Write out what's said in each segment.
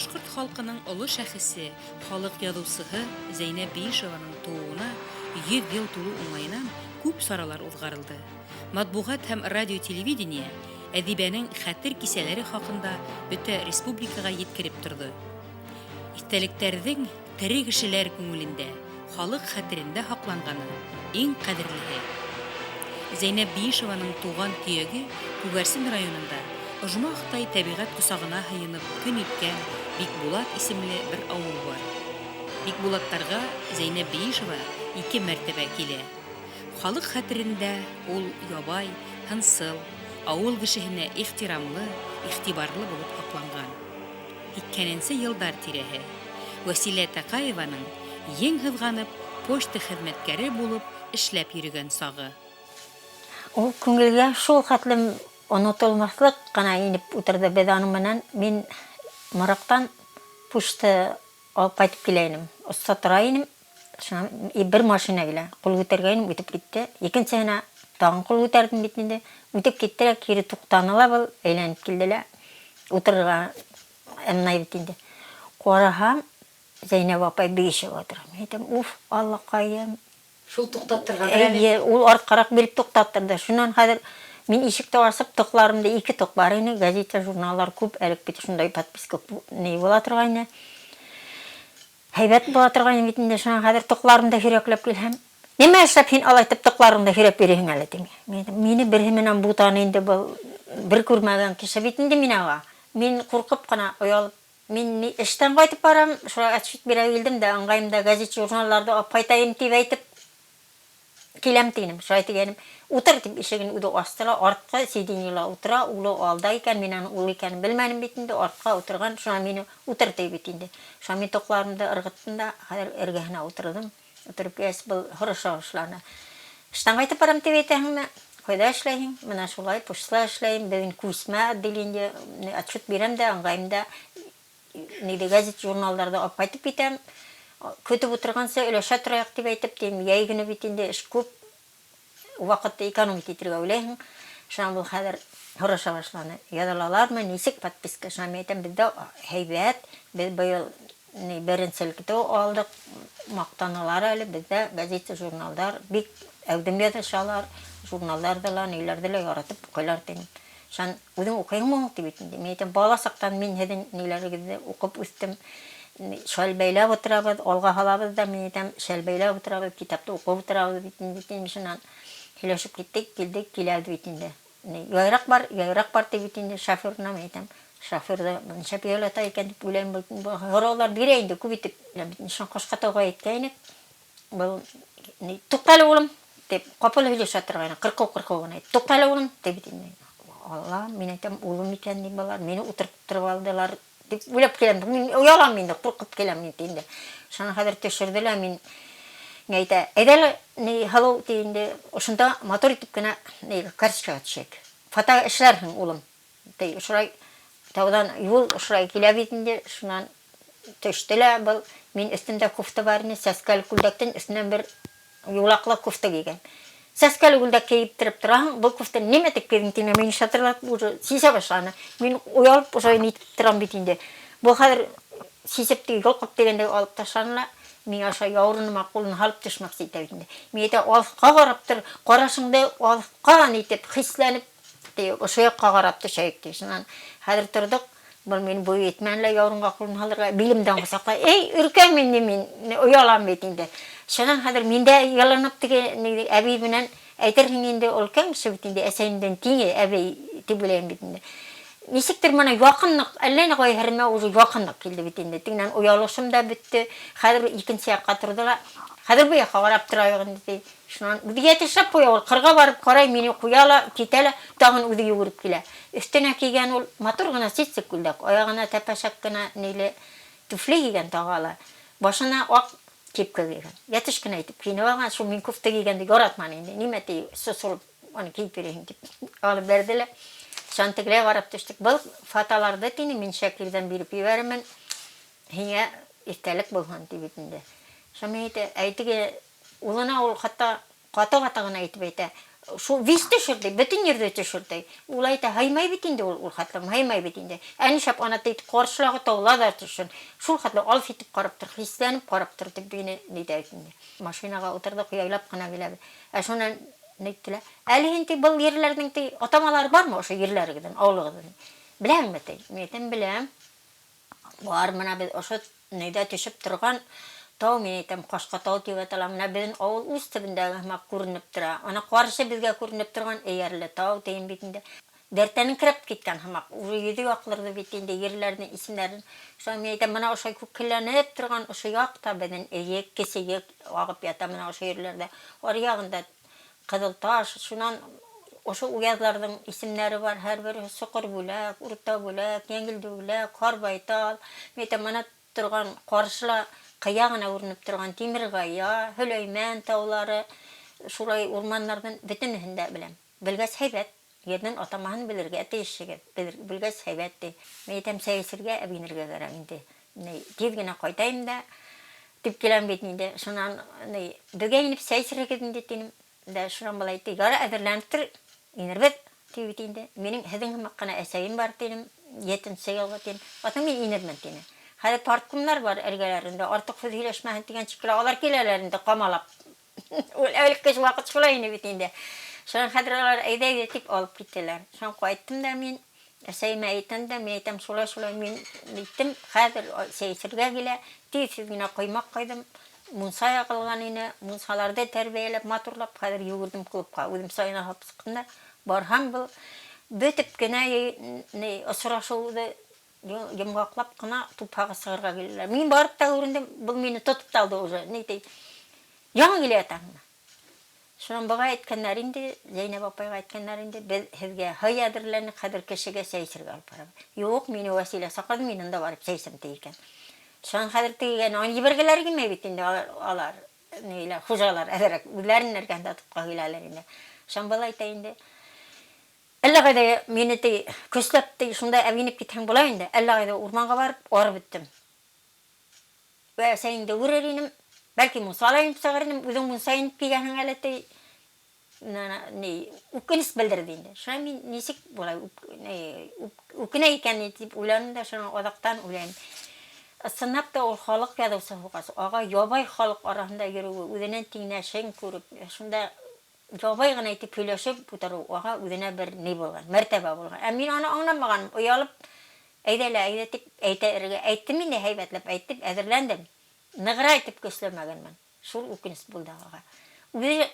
Башкорт халкының олы шәхесе, халык язучысы Зәйнәп Биишеваның тууына 100 ел тулу уңайынан күп саралар узгарылды. Матбугат һәм радио-телевидение әдибәнең хәтер кисәләре хакында бөтә республикага yetkirib торды. Истәлектәрҙең тере кешеләр күңелендә, халык хәтерендә һакланганы иң кадерлеһе. Зәйнәп Биишеваның туган төйәге Күгәрсен районында Ожмахтай табигать косагына һыйынып көн иткән Бикбулат исемле бер авыл бар. Бикбулаттарга Зәйнәп Биишева 2 мәртәбә килә. Халык хәтерендә ул ябай, һынсыл, авыл кешеһенә ихтирамлы, игътибарлы булып һакланган. 2000 елдар тирәһе Василә Такаеваның ең һызганып почта хезмәткәре булып эшләп йөргән сагы. Ул күңелгә шул хәтлем онытылмаслык кына инеп утырды без аның менән. Мин Марактан почта алып кайтып килә идем. Оста тора идем. Шуңа бер машина килә. Кул күтәргәнем үтеп китте. Икенчесенә тагын кул күтәрдем бит инде. Үтеп киттеләр, кире туктанылар был, әйләнеп килделәр. Утырырга әмнай бит инде. Караһам, Зәйнәп апай Биишева утыра. Мин әйтәм, уф, Аллакаем. Шул туктаттырган. Ул арткарак биреп туктаттырды. Шуннан хәзер мин ишекте ачып, токларымда 2 ток бар иде. Газета, журналлар күп, әлек бит шундай подписка не була торган. Һәйбәт була торган бит инде. Шуңа хәзер токларымда һирәкләп килһәм, нимә эшләп һин алай итеп токларыңда һирәп бирәһең әле дим. Мине берһе менән бутаны инде бу бер күрмәгән кеше бит инде минага. Мин куркып кына оялып, мин эштән кайтып барам, шуңа отчет бирә килдем дә, аңгайымда газет, журналларда алып кайтайым дип әйтеп киләм тинем. Шулай дигәнем, утыр дип ишеген үзе астыла, артка сиденьела утыра, улы алда икән, мин аны ул икән белмәдем бит инде, артка утырган, шуңа мине утыр ди бит инде. Шуңа мин токларымда ыргыттым да, хәзер эргәһенә утырдым. Утырып яс был хорошо эшләнә. Эштән кайтып барам дип әйтәһеңме? Кайда эшләйһең? Менә шулай почта эшләйм, бүген күсмә отделение отчет бирәм дә, аңгайымда нидә газет, журналларда алып кайтып китәм. Көтүп утырганса өләшә торыйк дип әйтеп дим, яй көне бит инде эш күп. Вакытты экономик итәргә уйлыйм. Шуңа бу хәзер хорошо башланы. Язалалармы, нисек подписка? Шуңа әйтәм, бездә һәйбәт, без быел беренчелекне алдык, мактаналар әле бездә газета, журналлар бик әүдем язышалар, журналларда, ниләрдә яратып укыйлар дим. Шуң үзең укыймы дип инде. Мен әйтәм, бала сактан мин һеҙҙең ниләрегеҙҙе укып үстем. Шәл бәйләп утырабыз, алга һалабыз да, мин әйтәм, шәл бәйләп утырабыз, китапты укып утырабыз бит инде. Шуннан һөйләшеп киттек, килдек, киләбез бит инде. Яйрак бар дип бит инде, шоферна мен әйтәм. Шоферда ничә пиялата икән дип уйлайм, һораулар бирә инде, күп итеп. Шуң Кашкатауга әйткәйнек. Был туктале улым дип капыл һөйләшә торган, 40 гына. Туктале улым дип бит инде. Алла, мин әйтәм, улым икән дип балар, мине утыртып алдылар. Дип уйлап келем, мин уялам инде, куркып келем инде. Шуны хәзер төшерделәр, мин әйтә, әйдәле, халау инде, ошонда мотор итеп кенә карточка төшәк. Фото эшләрһең, улым. Шулай таудан юл шулай килә бит инде, шуннан төштеләр был. Мин өстендә кофта бар иде, сәскәле күлдәктән өстеннән бер юлаклы кофта кигән. Сәскәле күлдәк киеп торып торам, бу кофта нимә тип кигән тине, мин шатырлап уже сизә башланы. Мин уялып уже нитеп торам бит инде. Бу хәзер сизеп йолкып дигәндә алып ташланла, мин аша яурыныма кулын алып төшмәк итә бит инде. Мин әйтә, алга карап тор, карашыңды алга нитеп хисләнеп, ошо якка карап төшәйек ди. Шуннан хәзер тордык. Бұл мен бой етмәнле яурынға құлын халырға билімден қысақла. Үркәм мен ұялам бет енді. Шынан қадыр менде яланып деген әбей бінен әйтердің енді олкәң сөбіт енді әсәйімден теңе әбей тебілейм бет енді. Несіктір мана яқынлық, әлләні қой әріме уже яқынлық келді бет енді. Тіңнен ұялышым да бітті. Қадыр екінші яққа тұрдыла. Қадыр бұл яққа қарап тұрайығын деді. Шынан үдіге әтішіп қоя ол. Қырға барып қарай мені қояла, кетәлі, тағын үдіге өріп келе. Üstüne kiygen ol motor gına sitsik güldük. Ayağına tepeşek gına neyle tüfle kiygen tağala. Başına ak kepke kiygen. Yetişkine etip kiyine vargan şu min kufta kiygen de yoratman indi. Nimeti susulup onu kiyip vereyim dip. Alıp verdiler. Şantıklıya varıp düştük. Bu fatalarda tini min şekilden birip verimen. Hine istelik bulhan dibitinde. Şamiyete aytıge ulana ol hatta qata-qatagına etip ayta. Шу вис төшөрдü, bütün yerde төшөрдü. Улайта хаймай бит инде ул хатлым, хаймай бит инде. Әни шап ана тейт коршлагы таула да төшөн. Шул хатлы алып итеп карап тор, хисләнеп карап тор дип бине нидәйтенде. Машинага утырдык, яйлап кына киләбез. Ә шуннан нәйттеләр. Әле инде бул ерләрнең тей атамалары бармы ошо ерләргедән, авылыгыдан? Беләмме тей? Мен беләм. Бар мына без ошо нидә төшеп торган тау мен әйтәм, Кашкатау дип атала. Менә безнең авыл үз төбендәге хәмәк күренеп тора. Ана каршы безгә күренеп торган Эярле тау тейин битендә. Дәртәнең киреп киткән хәмәк. Уже йөзе якларда бит инде ерләрнең исемнәрен. Шуңа мен әйтәм, менә ошо күккеләнеп торган ошо якта безнең Эек, Кесеек агып ята менә ошо ерләрдә. Ар ягында Кызылташ, шуннан ошо уязларның исемнәре бар. Һәрбер Сокыр бүләк, Урта бүләк, Яңгилде бүләк, Карбайтал. Мен әйтәм, менә торган каршыла Каягына үрнеп торган Тимиргая, Хөлөймән таулары, шулай урманнардан бөтенһендә беләм. Белгәс һәйбәт, ернең атамаһын белергә тиешегез. Белгәс һәйбәт ди. Мен әйтәм, сәясергә әбинергә кирәк инде. Тиз генә кайтайым да, дип киләм бит инде. Шуннан дөгә инеп сәясергә инде дидем. Дә шуннан булай ди. Гара әзерләнеп тор, инербез дип инде. Минең һеҙҙең һымаҡ ҡына әсәйем бар дидем. 7-нче елга дидем. Атың мин инермен дине. Хәҙер парткомнар бар эргәләрендә, артык һүҙ һөйләшмәһен дигән шикелле алар киләләр инде ҡамалап. Ул элекке ваҡыт шулай ине бит инде. Шунан хәҙер алар әйҙә дип алып киттеләр. Шунан ҡайттым да мин, әсәйемә әйттем дә, мен әйтәм, шулай мин әйттем, хәҙер сәйсергә килә, тиҙ генә ҡоймаҡ ҡойҙом, мунса яғылған ине, мунсаларҙы тәрбиәләп, матурлап, хәҙер йүгерҙем клубҡа, үҙем сайына һалып сыҡтым да, барһам был, бөтөп кенә осрашыуҙы йомғаҡлап ҡына тупһаға сығырға киләләр. Мин барып та күрендем, был мине тотоп та алды уже. Нитей, яңы килә ятаһыңмы? Шунан быға әйткәндәр инде, Зәйнәп апайға әйткәндәр инде, беҙ һеҙгә һый әҙерләнек, хәҙер кешегә сәйсергә алып барабыҙ. Юҡ, мине Василия саҡланы, мин унда барып сәйсем ти икән. Шунан хәҙер тегегән, аны ебәргеләр килмәй бит инде алар, хужалар әҙерәк, үҙләрен әргәндә тупҡа киләләр инде. Шунан был әйтә инде, әллә ҡайҙа мине көсләп шунда әбинеп китһәң була инде. Әллә ҡайҙа урманға барып арып бөттөм. Вә әсәйеңде үрер инем, бәлки мунсала инеп сығыр инем, үҙең мунса инеп килгәнһең әле үкенес белдерҙе инде. Шунан мин нисек булай үкенә икән тип уйланым да, шунан аҙаҡтан уйлайым. Ысынлап та ул халыҡ яҙыусы һуғас, ага ябай халыҡ араһында йөрөүе, үҙенең тиңнәшен күреп, шунда ябай ғына итеп һөйләшеп утырыу, ага үҙенә бер ни булған, мәртәбә булған. Ә мин аны аңламағаным, оялып, әйҙә тип әйттем инде, һәйбәтләп әйтеп, әҙерләндем. Нығыра итеп көсләмәгәнмен. Шул үкенес булды ага. Үҙе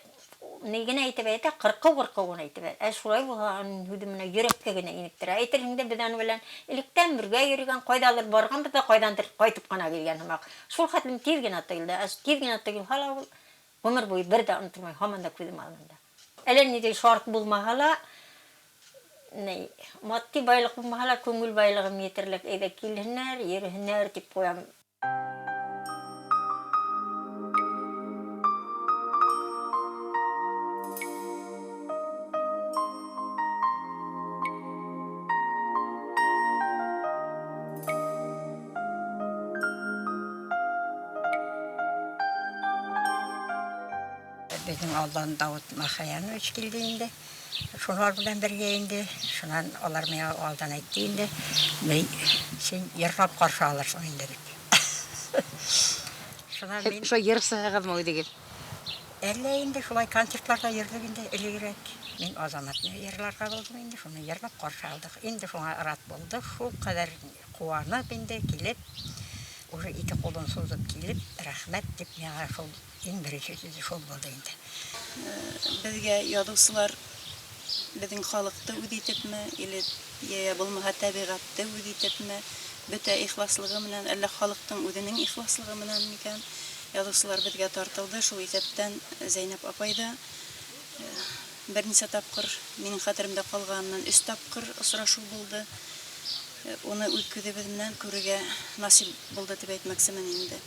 ни генә әйтеп әйтә, ҡырҡыу ғына әйтеп әйтә. Ә шулай булған һүҙе менән йөрәккә генә инеп тора. Әйтерһең дә беҙ аны белән электән бергә йөрөгән, ҡайҙалыр барғанбыҙ да ҡайҙандыр ҡайтып ҡына килгән һымаҡ. Шул хәтлем тиҙ генә тойолдо. Тиҙ генә тойолһа ла ул ғүмер буйы бер дә онотмай, һаман да күҙем алдында. Әле ниндәй шарт булмаһа ла, матди байлыҡ булмаһа ла, күңел байлығым етерлек, әйҙә килһеннәр, йөрөһөннәр тип ҡуям. Bizim Allah'ın Davut Mahayanoviç geldi indi. Şunlar bilen birge indi. Şundan onlar bana aldan etti indi. Sen yırkap karşı alırsın indi deyip. Şu yarısığız mı öyle gibi? Elle indi, şulay konsertlarda yırdık indi, elegirek. Men o zaman yerler kaldım indi, şunu yırkap karşı aldık. Indi şuna arat buldu, şu kadar kuvanıp indi, gelip. Уже iki kolun sozup gelip, rahmet deyip, meğer şol, en birinci sözü şol buldu indi. Bizge yadıqsılar bizning xalqda üdetipmi, ili ya bulmaha tabiatda üdetipmi, bütä ixlaslығы bilan, alla xalqның o'zining ixlaslығы bilan mikan yadıqsılar bizge tartıldı. Şu esepten Zeynep apayda bir neçə tapqır mening xatirimdə qalğandan 3 tapqır uchrashuv buldu. Onu ülküdebіз bilan көрүгө насип булды деп айтмаксымын инде.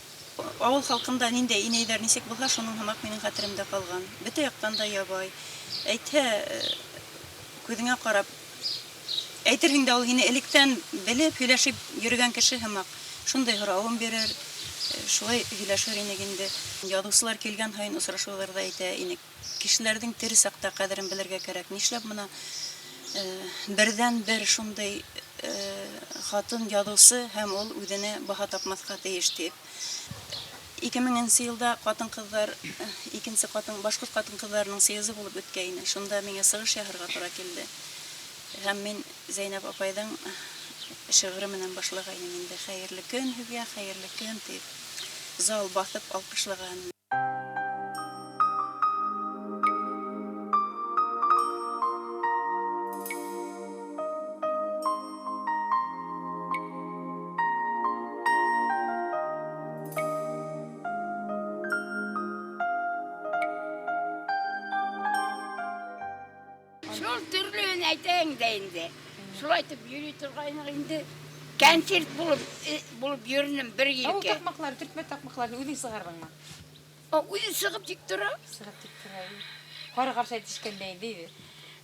Авыл халкында нинде инейлер нисек булса, шуның хамак менин хатırımda калган. Бөтә яктан да ябай. Әйтһә, күзеңә карап, әйтерһең дә ул һине электән белеп һөйләшеп йөргән кеше хамак. Шундай һорауын бирер. Шулай һөйләшер инек инде. Язучылар килгән һайын очрашуларда әйтә инек. Кешеләрнең тере сакта кадерен белергә кирәк. Нишләп моны бердән бер шундай хатын язучы һәм ул үзенә баһа тапмаска тиеш дип. 2000 елда хатын-кызлар икенче башкорт хатын-кызларының съезы булып үткәйне. Шунда миңа сыгыш яһарга туры килде. Һәм мин Зәйнәп апайның шигыре менән башлагайным инде. Хәерле көн һеҙгә, хәерле көн дип зал басып алкышлаган. Шул төрлüğün әйтәң дә инде. Шулай итеп йөри торгайны инде. Концерт булып йөрнем бер Ау елгә. такмаклар, төртмә такмакларны үзе сыгардыңмы? Үзе сыгып тик тора. Сыгып тик тора. Кара каршы әйтишкәндәй диде.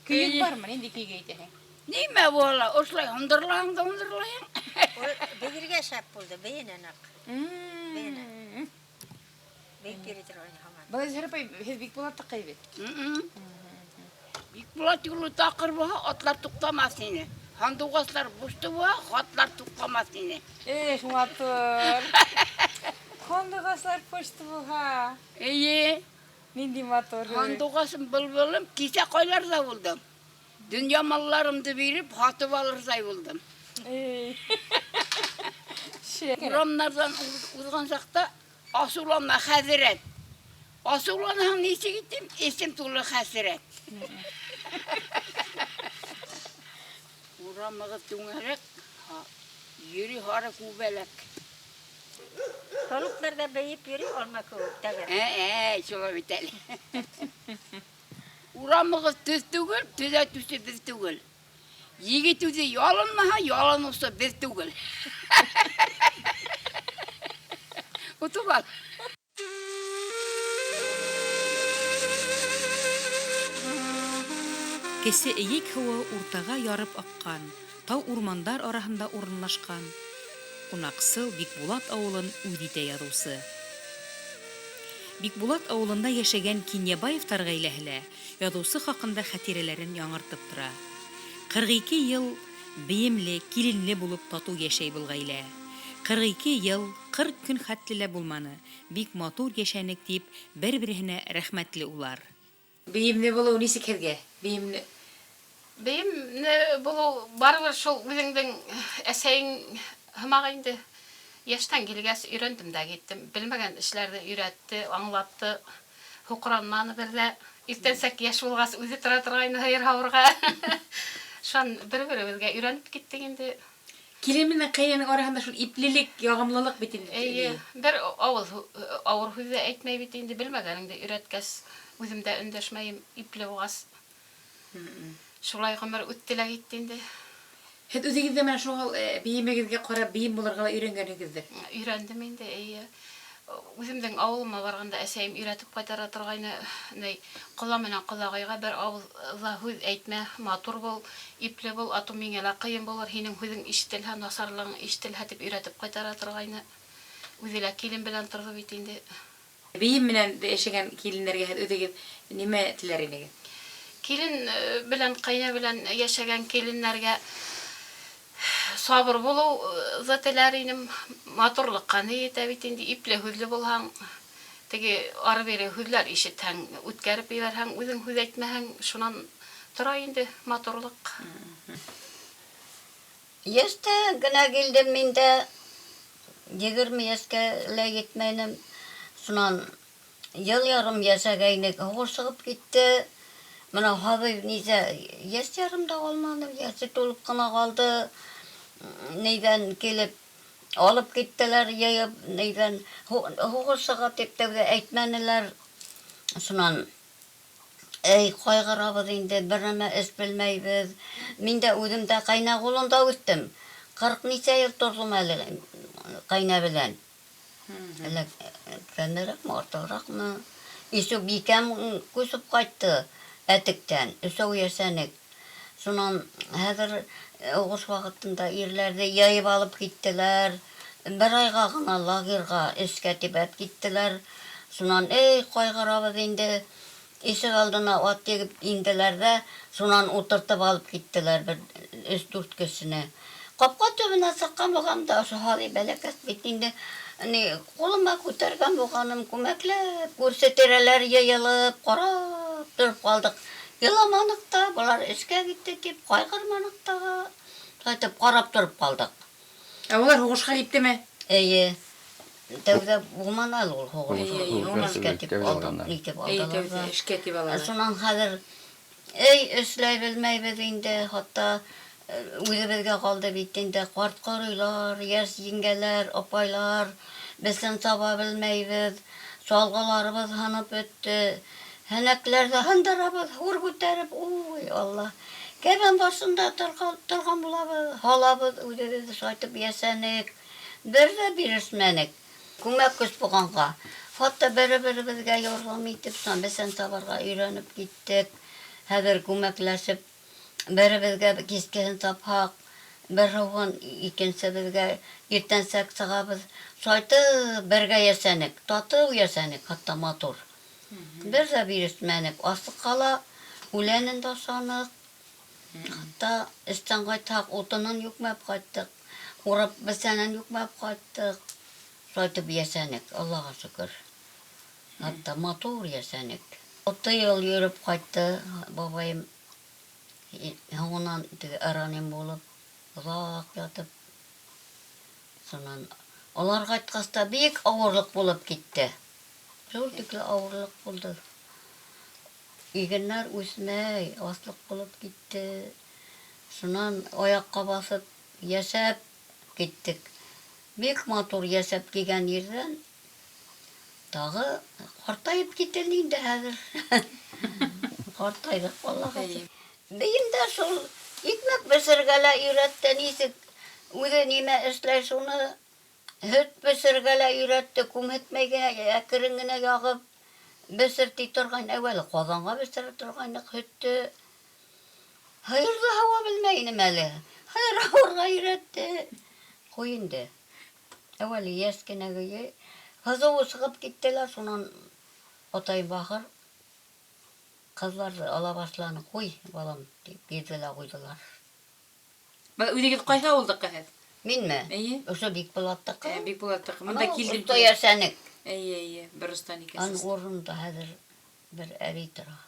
Көйек бармы инде көйгә әйтәһең? Нимә була? Ошлай ондырлаң да ондырлаң. Бегирге шәп булды, бейенен ак. Бейіп бере тұрған хаман. Бала Зәрәпай, һез бик булат тақай бит. Бик була тигүле тақыр була, атлар туктамас ине. Хандугаслар бушты була, атлар туктамас ине. Матур. Хандугаслар пошты була. Нинди матур. Хандугасым былбылым, кисә кайларда булдым. Дөнья малларымды биреп, хатып алырдай булдым. Урамнардан узган сакта Асулана хәзрәт. Асуланың ничек иттем? Esem тулы хәзрәт. Урамыгы түңәрәк, йөри хары күбәләк. Толукларда бейіп йөри, olma көк тәгәр. Шулай бит әле. Урамыгы төз түгел, төзәтүсе без түгел. Егет үзе ялынмаһа, ялынусы без түгел. Утубал. Кесе эйек һыуы уртага ярып аккан, тау урмандар араһында урынлашкан. Кунаксыл Бикбулат авылын үз итә язучы. Бикбулат авылында яшәгән Кинябаевтар гаиләһе язучы хакында хатирәләрен яңартып тора. 42 ел биемле, киленле булып тату яшәй бул гаилә. 42 ел, 40 көн хәтлелә булманы. Бик матур яшәнек дип бер-беренә рәхмәтле улар. Биемне булу нисек һеҙгә? Биемне Булу барыбер шул үзеңдең әсәйең һымак инде. Яшьтән килгәс өйрәндем дә киттем. Белмәгән эшләрне өйрәтте, аңлатты. Хукранманы бердә. Иртәнсәк яшь булгас үзе тора торгайны һәйр һавырга. Шун бер-беребезгә өйрәнеп киттек инде. Килен менән кәйнәнең араһында шул иплелек, ягымлылык бит инде. Бер авыр һүзе әйтмәй бит инде белмәгәнеңдә өйрәткәс үземдә өндәшмәйем ипле булгас. Шулай гомер үттелә китте инде. Һез үзегездә менә шул биемегезгә карап бием булырга өйрәнгәнегездә. Өйрәндем инде, Үземдең авылыма барганда әсәем өйрәтеп кайтара торгайны, кола менән колагайга бер авызга һүз әйтмә, матур бул, ипле бул, ату миңа ла кыен булыр, һинең һүзең ишетелһә, насарлыгың ишетелһә дип өйрәтеп кайтара торгайны. Үзе лә килен белән торды бит инде. Бием менән яшәгән киленнәргә һез үзегез нимә теләр идегез? Килен белән, кайна белән яшәгән киленнәргә сабыр булу зәтеләр инем, матурлыкка ният бит инде, ипле һүзле булһаң, теге ары-бери һүзләр ишетһәң, үткәреп ебәрһәң, үзең һүз әйтмәһәң, шунан тора инде матурлык. Яшьтә генә килдем мин дә 20 яшькә лә йетмәдем. Шунан ел ярым яшәгәйнек, һушыгып китте. Менә хәзер низә яшь ярымда алмады, яше тулып кына калды. Нидән килеп алып киттеләр, яеп, нидән һушыгып дип тә әйтмәнеләр. Шунан кайгырабыз инде, бернәмә эш белмәйбез. Мин дә үземдә кайна кулында үттем. 40 ничә ел тордым әле кайна белән. Кәнәрәк артыгракмы? Исе бикәм күсеп кайтты әтектән, өсәү яшәнек. Шунан хәзер угыш вакытында ирләрне яйып алып киттеләр. bir ayga gına лагерьга эшкә тибәп киттеләр. Шуннан эй кайгырабыз инде. Ишек алдына ат егеп инделәр дә, шуннан утыртып алып киттеләр бер 3-4 кешене. Капка төбенә сыккан булган да ошо хали бәләкәт бит инде. Кулыма күтәргән булганым күмәкләп, күрсәтерләр йыелып, карап торып калдык. Еламанык та, булар эшкә китте дип кайгырманык та. Кайтып карап торып калдык. Олар һугышка киттеме? Әйе. Тәүдә булманы ул һугыш. Әйе, Итеп алдылар. эшкә тип алалар. Шуннан хәзер эшләй белмәйбез инде, хатта үзебезгә калды бит инде карт карыйлар, яшь җиңгәләр, апайлар, безнең таба белмәйбез, салгаларыбыз һанып бетте, һәнәкләрдә һындырабыз, хур күтәреп, уй, Алла. Кәбән башында торган булабыз, халабыз, үзебезне сайтып ясәнек, бер дә бирешмәнек. Күмәк көч булганга. Хатта бер-беребезгә ярдәм итеп, безнең табарга өйрәнеп киттек. Хәзер күмәкләшеп беребезгә кискән тапһак, бер һаван икенчебезгә иртәнсәк сыгабыз. Шайты бергә ясәнек, тату ясәнек, хатта матур. Бер дә бирешмәнек, асык кала, үләнен дә санык. Хатта эштән кайтсак, утынын юкмәп кайттык. Урап бесәнен юкмәп кайттык. Шайтып ясәнек, Аллаһка шөкер. Хатта матур ясәнек. 6 ел йөреп кайтты бабайым. Һуңнан аранем булып, озак ятып. Соннан алар кайткаста бик авырлык булып китте. Зур тикле авырлык булды. Игеннәр үсмәй, аслык булып китте. Шуннан аякка басып яшәп киттек. Бик матур яшәп килгән ердән тагы картайып киттеләр инде хәзер. Картайдык валлаһи. Бейим дә шул икмәк бешергәлә өйрәтте, нисек үзе нимә эшләй шуны һөт бешергәлә өйрәтте, күмәтмәгә әкрен генә ягып бешерти торган әвәл казанга бешереп торганлык һөтте. Хәйрле һава белмәйнем әле. Хәзер авырга өйрәтте. Куй инде. Әвәл яшь кенәгәгә кызу чыгып киттеләр, шуннан атай бахыр кызларды ала башланы, куй балам дип бирделәр, куйдылар. Үдегез кайда булдык хәзер? Минме? Әйе. Ошо бик булаттык. Бик булаттык. Монда килдем. Уста яшәнек. Әйе, бер устан Ан икәнсез. орында хәзер бер әби тора.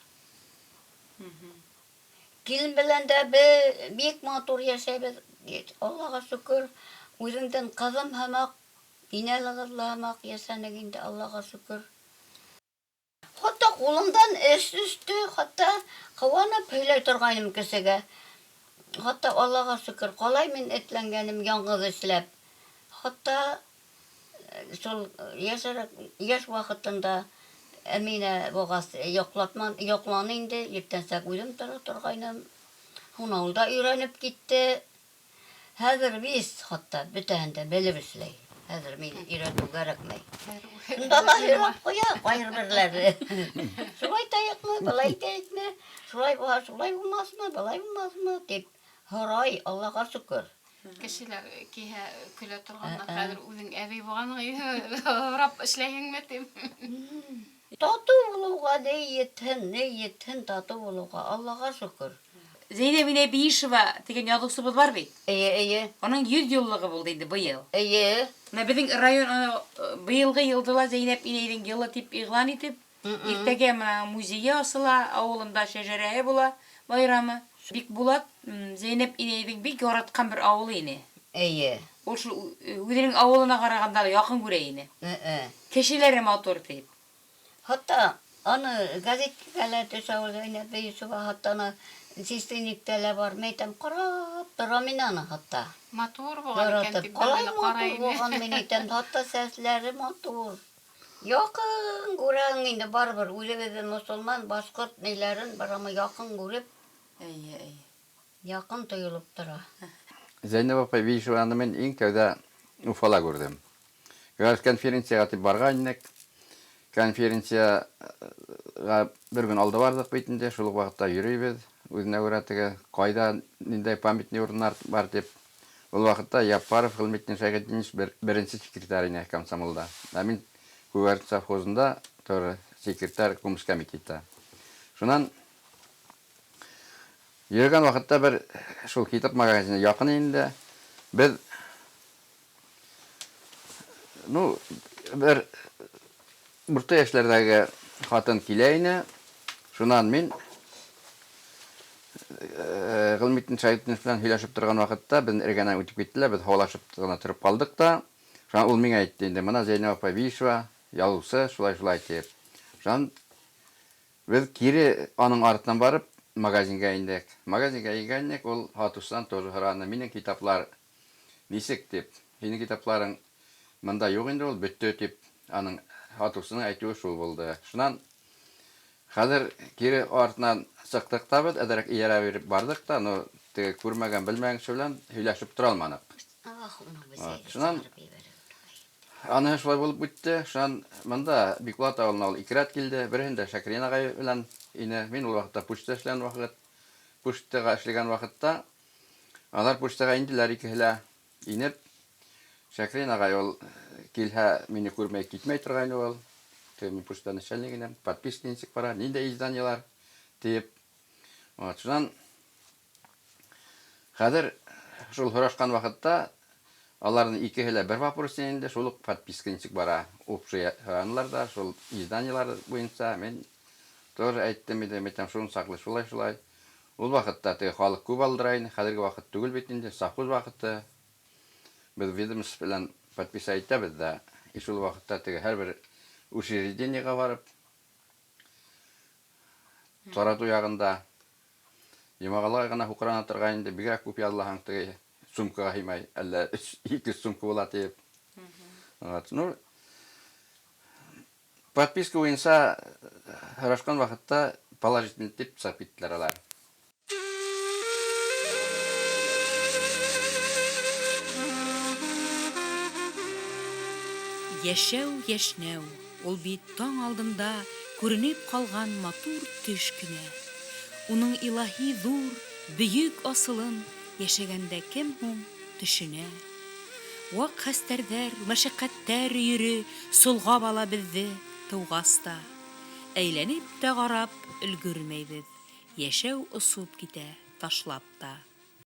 Килен белән дә бик матур яшәбез. Аллаһка шөкер, үзеңдән кызым һәмәк, инәлегезле һәмәк яшәнек инде, Аллаһка шөкер. Хатта кулымдан эш düştü, хатта кыланып һөйләй торганым кешегә. Хатта Аллаһка шөкер, калай мин этләнгәнем яңгыз эшләп. Хатта шул яшь вакытында Әминә бугас якланы инде, иртәнсәк үзем тора торгайным. Һунавылда өйрәнеп китте. Хәзер вис хатта бөтәһен дә белеп эшләй. Хәзер мин өйрәтү кирәкмәй. Шунда ла өйрәп куя, кайберләре. Шулай таякмы, былай таякмы, шулай булмасмы, былай булмасмы дип һорай, Аллаһка шөкер. Кешеләр киһә көлә торганнар, хәзер үзең әби булган рап эшләгәнме дип. Тату булуга ниятен тату булуга, Аллаһка шөкер. Зәйнәб Нәбиишева дигән язучыбыз бар бит. Әйе. Аның 100 еллыгы булды инде быел. Әйе. Менә безнең район быелгы елдыла Зәйнәп инәйнең елы дип игълан итеп, иртәгә менә музейга асыла, авылында шәҗәрәһе була, байрамы. Бик булат Зәйнәп инәйнең бик яраткан бер авылы ине. Әйе. Ул шул үзенең авылына караганда якын күрә ине. Кешеләре матур дип. Хатта аны газеткәлә төшәү Зәйнәп Нәбиишева хатта аны системиктәлә бар, мәйтәм карап тора мин аны хатта. Матур булган икән дип карайм. Булган мин әйтәм, хатта сәсләре матур. Якын күрәң инде барбыр, үзебезнең мусулман, башкорт ниләрен барамы якын күреп, Әйе. якын тоелып тора. Зәйнәп апай Биишеваны мен иң тәүдә Уфала күрдем. Конференцияга тип барган идек. Конференцияга бер көн алды бардык бит инде, шул вакытта йөрибез. Үзенә күрә теге кайда ниндәй памятный урыннар бар дип Ул вакытта Япаров Гылметдин Шайхетдинович беренче секретарь комсомолда. Ә мин Күгәрт совхозында тоже секретарь кумс комитета. Шунан йөргән вакытта бер шул китап магазине якын инде. Без бер урта яшьләрдәге хатын килә ине. Шунан мин Гылметдин Шайхетдинов белән һөйләшеп торган вакытта без эргәнән үтеп киттеләр, без һаулашып гына торып калдык та. Шунан ул миңа әйтте инде, моны Зәйнәп апа Вишва, ялусы, шулай дип. Шунан без кире аның артынан барып магазинга индек. Магазинга ингәннек, ул хатусыдан тоже һораны, минең китаплар нисек дип. Синең китапларың монда юк инде, ул бетте дип. Аның хатусының әйтүе шул булды. Шунан хәзер кире артынан чыктык та без, әдәрәк иярә биреп бардык та, но теге күрмәгән, белмәгән кеше белән һөйләшеп тора алмадык. Шунан аны шулай булып үтте. Шунан монда Бикбулат авылына ул икрат килде. Берендә Шәкрин агай белән ине. Мин ул вакытта почта эшләгән вакыт, почтага эшләгән вакытта алар почтага инделәр икеләр. Инеп Шәкрин агай ул килһә мине күрмәй китмәй торган ул. Теге почта начальнигенә подписка ничек бара, нинди изданиялар дип. Шунан хәзер шул һорашкан вакытта аларның икеһе бер вопрос инде, шул подписка ничек бара. Общий ханларда шул изданиялар буенча мен тоже әйттем иде, мәтәм шуны саклый, шулай. Ул вакытта теге халык күп алдыра иде, хәзерге вакыт түгел бит инде, совхоз вакыты. Без ведомство белән подписка итәбез дә, шул вакытта теге һәрбер учреждениегә барып тарату ягында Ямагалай гына хукрана торган инде, бигрәк күп язылган теге сумкага һимай, әллә 2 сумка була дип. Подписка буенча һорашкан вакытта положительный дип чыгып киттеләр алар. Яшәү, яшнәү, ул бит таң алдында күренеп калган матур төш кенә. Уның илаһи зур, бөек асылын яшәгәндә кем һуң төшенә. Вак хәстәрләр, мәшәкатьтәр йөрү сулгап ала безне таугаста. Әйләнеп тә карап өлгермәйбез. Яшәү осып китә ташлап та.